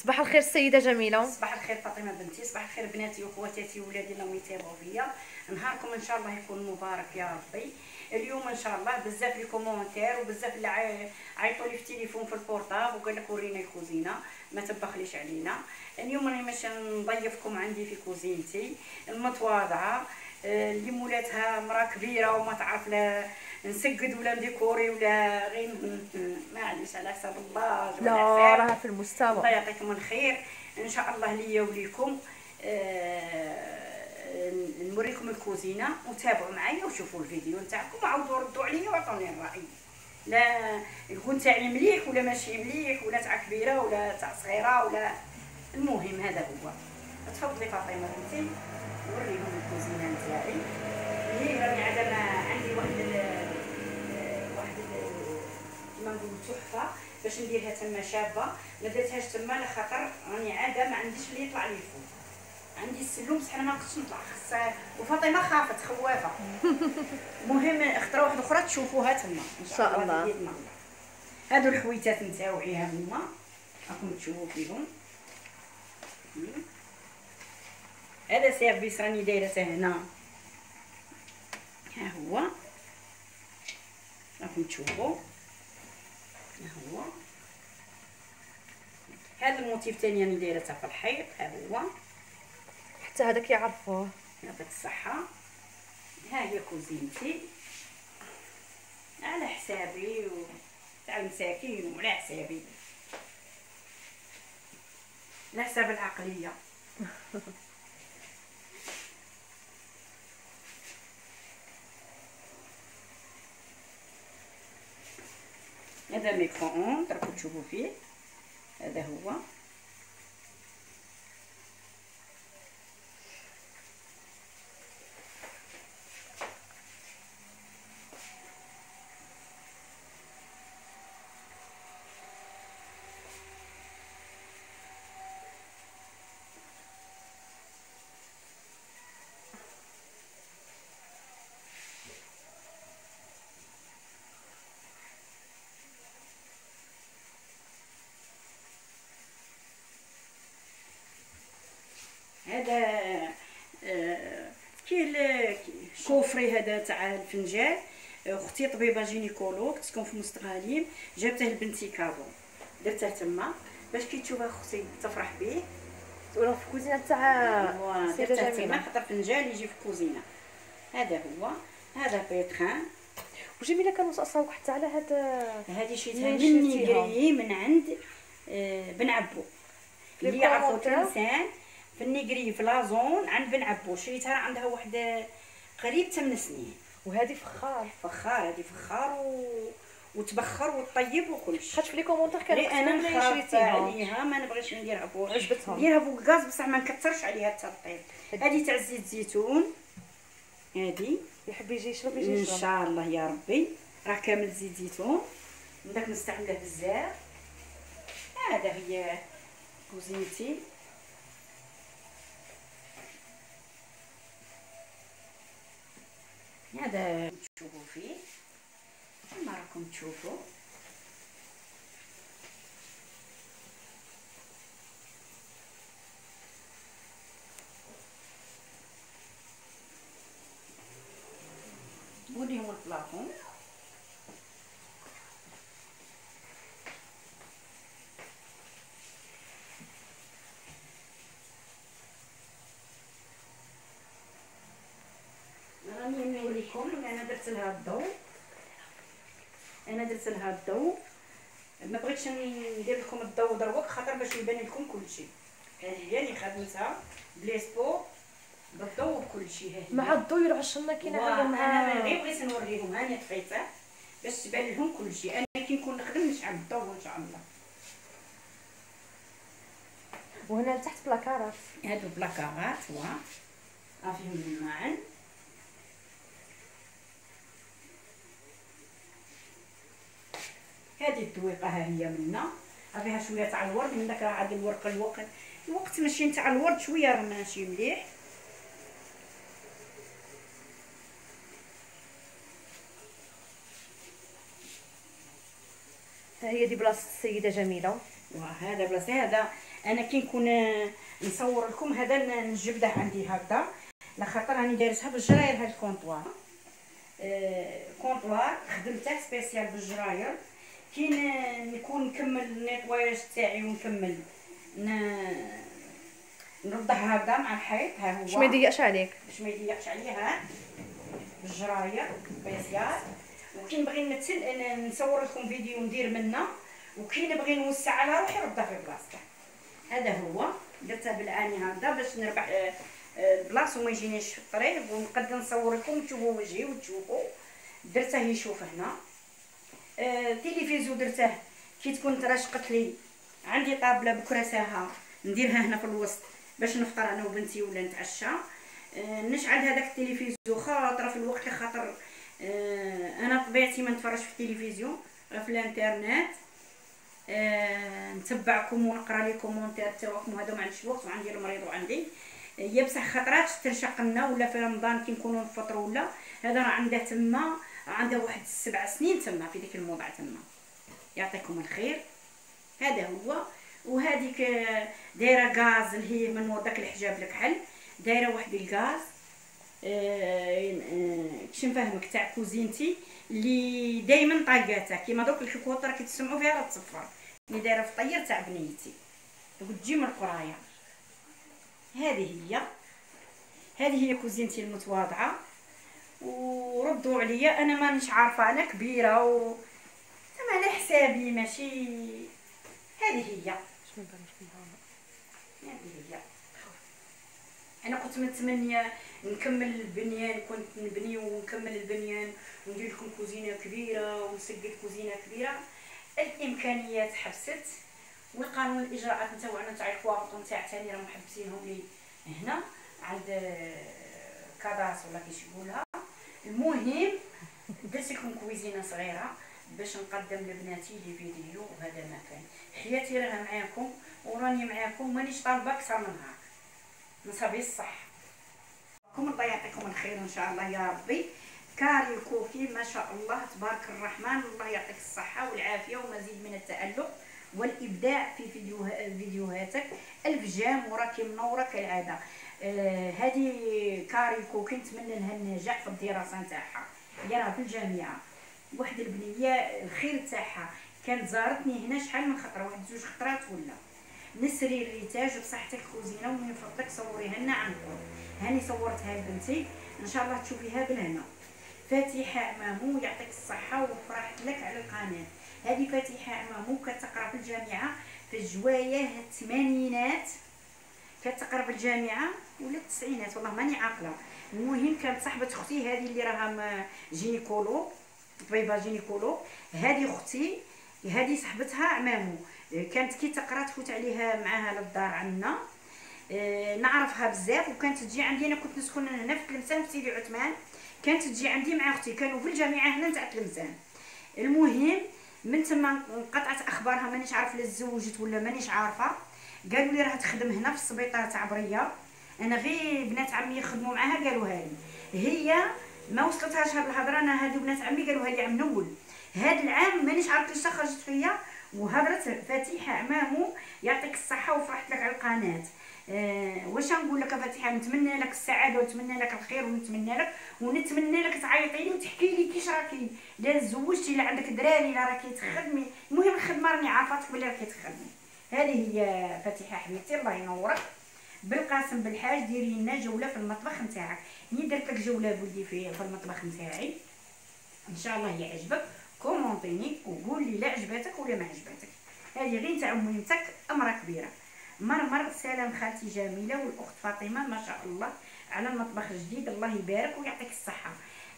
صباح الخير السيده جميله. صباح الخير فاطمه بنتي، صباح الخير بناتي وخواتاتي وولادي اللي يتابعوا فيا. نهاركم ان شاء الله يكون مبارك يا ربي. اليوم ان شاء الله بزاف لي كومونتير وبزاف اللي عيطوا لي في التليفون في البورطاب وقال لك ورينا الكوزينه ما تبخليش علينا. اليوم راني باش نضيفكم عندي في كوزينتي المتواضعه، اللي مولاتها مرا كبيره وما تعرف لا نسقد ولا نديكوري ولا غير معليش على حساب الله. لا راها في المستوى. الله يعطيكم الخير ان شاء الله ليا وليكم. نوريكم الكوزينه وتابعوا معايا وشوفوا الفيديو نتاعكم وعاودوا ردوا عليا وعطوني الراي. لا يكون تاعي مليح ولا ماشي مليح ولا تاع كبيره ولا تاع صغيره ولا المهم هذا هو. تفضلي فاطمه بنتي نوريهم الكوزينه نتاعي. هي راني عندنا عندي واحد كيما نقولوا تحفه باش نديرها تما شابه. ما درتهاش تما لخاطر راني عاده ما عنديش اللي يطلع لي الفوق. عندي السلوم بصح انا ما نقدرش نطلع خاصها، وفاطمه خافت خوافه. المهم اخترا واحده اخرى تشوفوها تما ان شاء الله. هادو الحويتات نتاوعي ها هما راكم تشوفوا فيهم. هذا سيرفيس راني دايرته هنا ها هو راكم تشوفوا. ها هو هذا الموتيف ثاني راني دايرته في الحيط. ها هو حتى هذاك يعرفوه. يعطيك الصحه. ها هي كوزينتي على حسابي تاع المساكين وعلى حسابي على حساب العقليه. هذا ميكرو راكم تشوفوا فيه. هذا هو هذا كي كوفري هذا تاع الفنجان. اختي طبيبه جينيكولوج تسكن في مستغاليم، جابته لبنتي كادو درته تما باش كي تشوفها اختي تفرح به. وراه في الكوزينه تاع سيده جميله خاطر فنجان يجي في الكوزينه. هذا هو هذا بيتخان. وجميله كانوا صاصاوك حتى على هذه شيتها من نيغري من عند بن عبو اللي يعرفوا تلمسان في النيغري في لازون عند بن عبو. شريتها عندها واحد قريب 8 سنين. وهذه فخار هذه فخار وتبخر وطيب وكلشي. خاطر في لي كومونتير كانوا انا نخاف عليها ما نبغيش نديرها فوق. عجبتهم نديرها فوق الغاز بصح ما نكثرش عليها الترطيب. هذه تاع زيت زيتون. هذه يحب يجي يشرب يجي يشرب ان شاء الله يا ربي. راه كامل زيت زيتون بدك نستعمله بزاف. هذا هي كوزينتي. هذا تشوفوا فيه كما راكم تشوفوا. نوريهم البلاطون. راني نوريكم انا درت لها الضوء. ما بغيتش ندير لكم الضوء دروك خاطر باش يبان لكم كلشي. هذه هي اللي خدمتها بليسبو بالضوء وكلشي. ها هي مع الضوء يروح الشمه كاينه غير مع انا غير بغيت نوريهم. هاني طفيته باش تبان لهم كلشي. انا كي نكون نخدم نشعل الضوء ان شاء الله. وهنا لتحت بلاكارات. هادو بلاكارات فيهم الماعن. هذه الدويقه ها هي منا فيها شويه تاع الورد من داك. راه عاد الوقت ماشي نتاع الورد شويه راه ماشي مليح. ها هي دي بلاصه السيده جميله. وهذا بلاصه هذا انا كي نكون نصور لكم هذا نجبده عندي هكذا، لخاطر راني دايرتها بالجراير. هاد الكونطوار كونطوار خدمته سبيسيال بالجراير. كي نكون نكمل النيطواياج تاعي ونكمل نرضح هكذا مع الحيط. ها هو باش ما يضيقش عليك، باش ما يضيقش عليا. ها بالجراير سبيسيال. وكي نبغي نمثل نصور لكم فيديو ندير منه، وكي نبغي نوسع على روحي نرضها في بلاصته. هذا هو درته بالعاني هكذا باش نربح بلاصه وما يجينيش في الطريق، ونقدر نصور لكم تشوفوا وجهي وتشوفوا. درته يشوف هنا. تلفزيون درته كي تكون ترشقت لي عندي طابله بكراساها نديرها هنا في الوسط باش نفطر انا وبنتي ولا نتعشى. نشعل هذاك التلفزيون خاطر في الوقت خاطر انا طبيعتي ما نتفرجش في التلفزيون، في الانترنت. نتبعكم ونقرا لي كومونتير تاعكم، هذا ما عنديش الوقت وعندي المريض وعندي هي بصح خطرات ترشق لنا ولا في رمضان كي نكونوا نفطروا ولا هذا راه عنده تما، عنده واحد 7 سنين تما في ديك الموضع تما. يعطيكم الخير. هذا هو. وهذيك دايره غاز اللي هي من داك الحجاب الكحل، دايره واحد الغاز كيش نفهمك تاع كوزينتي اللي دائما طاقاته كيما دوك الكوكوط راه كتسمعوا فيها راه تصفر، اللي دايره في طير تاع بنيتي وتجي من القرايه. هذه هي كوزينتي المتواضعه. وردوا عليا انا مانيش عارفه، انا كبيره و تما على حسابي ماشي. هذه هي انا كنت متمنيه نكمل البنيان، كنت نبني ونكمل البنيان وندير لكم كوزينه كبيره ونسقط كوزينه كبيره. الامكانيات حبست، والقانون الاجراءات نتاعنا تاع الكواطون تاع ثاني راهم محبسينهم لي هنا عند كاداس ولا كيش يقولها. المهم درت لكم كوزينه صغيره باش نقدم لبناتي لي فيديو، وهذا ما كان. حياتي راها معاكم وراني معاكم، مانيش طالبه اكثر من هاك. نصابي الصح. الله يعطيكم الخير ان شاء الله يا ربي. كاري الكوكي ما شاء الله تبارك الرحمن، الله يعطيك الصحه والعافيه ومزيد من التالق والابداع في فيديوهاتك. الف جام وراكي منوره كالعاده. هذه كاري الكوكي نتمنى لها النجاح في الدراسه نتاعها، هي راه في الجامعه. واحد البنيه الخير تاعها كانت زارتني هنا شحال من خطره، واحد 2 خطرات ولا. نسري الريتاج بصحتك كوزينه ومن فضلك صوريها لنا عن قرب. هاني صورتها لبنتي ان شاء الله تشوفيها بالهنا. فاتحه عمامو يعطيك الصحه وفرحت لك على القناه. هذه فاتحه عمامو كتقرا في الجامعه في الجوايه الثمانينات، كتقرا في الجامعه ولا التسعينات والله ماني عاقله. المهم كانت صاحبه اختي هذه اللي راها جينيكولوج، طبيبه جينيكولوج. هذه اختي هذه صاحبتها عمامو، كانت كي تقرا تفوت عليها معاها للدار عندنا. نعرفها بزاف وكانت تجي عندي. انا كنت نسكن هنا في تلمسان في سيدي عثمان، كانت تجي عندي مع اختي، كانوا في الجامعه هنا تاع تلمسان. المهم من تما انقطعت اخبارها، مانيش عارف لا تزوجت ولا مانيش عارفه. قالوا لي راه تخدم هنا في السبيطار تاع بريه. انا غير بنات عمي يخدموا معاها قالوها لي، هي ما وصلتهاش هاد الهضره. انا هادو بنات عمي قالوها لي عام الاول هاد العام، مانيش عارفه كيفاش خرجت فيا وهضرت فاتحه عمامو يعطيك الصحه وفرحت لك على القناه. واش نقول لك فاتحه، نتمنى لك السعاده ونتمنى لك الخير ونتمنى لك تعيطي لي وتحكي لي كيش راكي، لا تزوجتي لا عندك دراري لا راكي تخدمي. المهم الخدمه راني عارفاتك بلي راكي تخدمي. هذه هي فاتحه حبيبتي الله ينورك. بالقاسم بالحاج ديري لنا جوله في المطبخ نتاعك. ني درت لك جوله بولدي في المطبخ نتاعي ان شاء الله يعجبك. كومونطيني وقول لي لا عجبتك ولا ما عجبتك. هذه غير نتاع مهمتك امراه كبيره. مرمر سلام خالتي جميله والاخت فاطمه ما شاء الله على المطبخ الجديد، الله يبارك ويعطيك الصحه.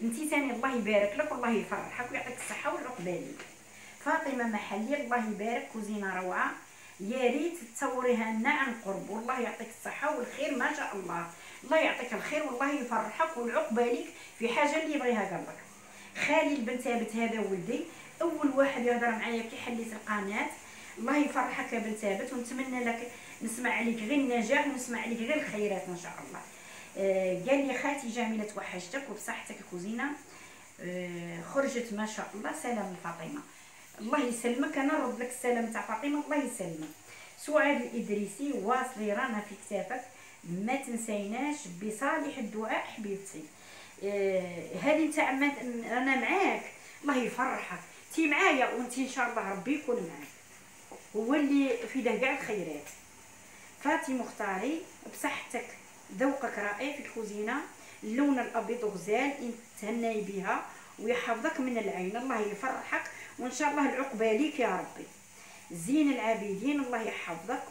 انتي ثاني الله يبارك لك والله يفرحك ويعطيك الصحه والعقبالي. فاطمه محلي الله يبارك، كوزينه روعه، يا ريت تصوريها لنا عن قرب. والله يعطيك الصحه والخير ما شاء الله، الله يعطيك الخير والله يفرحك والعقبالك في حاجه اللي يبغيها قلبك. خالي البنتابت هذا ولدي، اول واحد يهضر معايا كي حليت القناه. الله يفرحك يا بنتابت ونتمنى لك نسمع عليك غير النجاح ونسمع عليك غير الخيرات ان شاء الله. قال لي خالتي جميله توحشتك وبصحتك كوزينه. خرجت ما شاء الله. سلام لفاطمه الله يسلمك. انا نرد لك السلام تاع فاطمه الله يسلمك. سعاد الادريسي واصلي رانا في كتافك، ما تنسيناش بصالح الدعاء حبيبتي. هذه نتاع رانا معاك، الله يفرحك، تي معايا وانت ان شاء الله ربي يكون معاك، هو اللي في ده كاع الخيرات. فاتي مختاري بصحتك، ذوقك رائع في الكوزينه، اللون الابيض غزال، تهني بها ويحفظك من العين، الله يفرحك وان شاء الله العقبه ليك يا ربي. زين العابدين الله يحفظك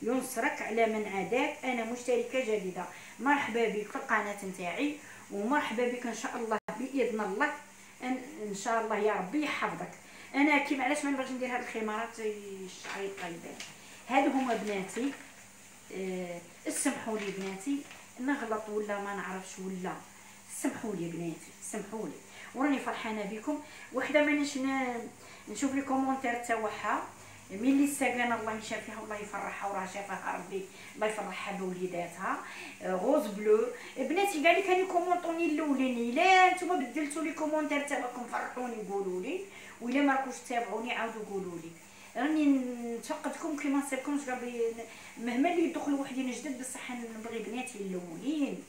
وينصرك على من عاداك. انا مشتركه جديده، مرحبا بك في القناه نتاعي، ومرحبا بك ان شاء الله باذن الله، ان شاء الله يا ربي يحفظك. انا كيما علاش ما نبغيش ندير هاد الخمارات الشعيط طيبان، هادو هما بناتي. اسمحوا لي بناتي نغلط ولا ما نعرفش ولا، سمحوا لي بناتي سمحوا لي، وراني فرحانه بكم. وحده مانيش نشوف لي كومونتير تاعها ملي السكانه الله يشافيها والله يفرحها وراه شافها ربي الله يفرحها بوليداتها. غوز بلو بناتي كاع اللي كانوا يكومونطوني الاولاني، لا نتوما بدلتوا لي كومونتير تاعكم فرحوني قولوا لي، ولا ما راكوش تتابعوني عاودوا قولوا لي. راني نتفقدكم كيما نصيبكمش ربي، مهما اللي يدخل وحدين جدد بصح نبغي بناتي الاولين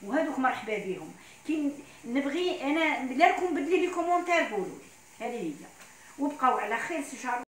وهذوك مرحبا بهم. كي نبغي انا لا راكم بدلي لي كومونتير قولوا لي، هذه هي، وبقاو على خير ان شاء الله.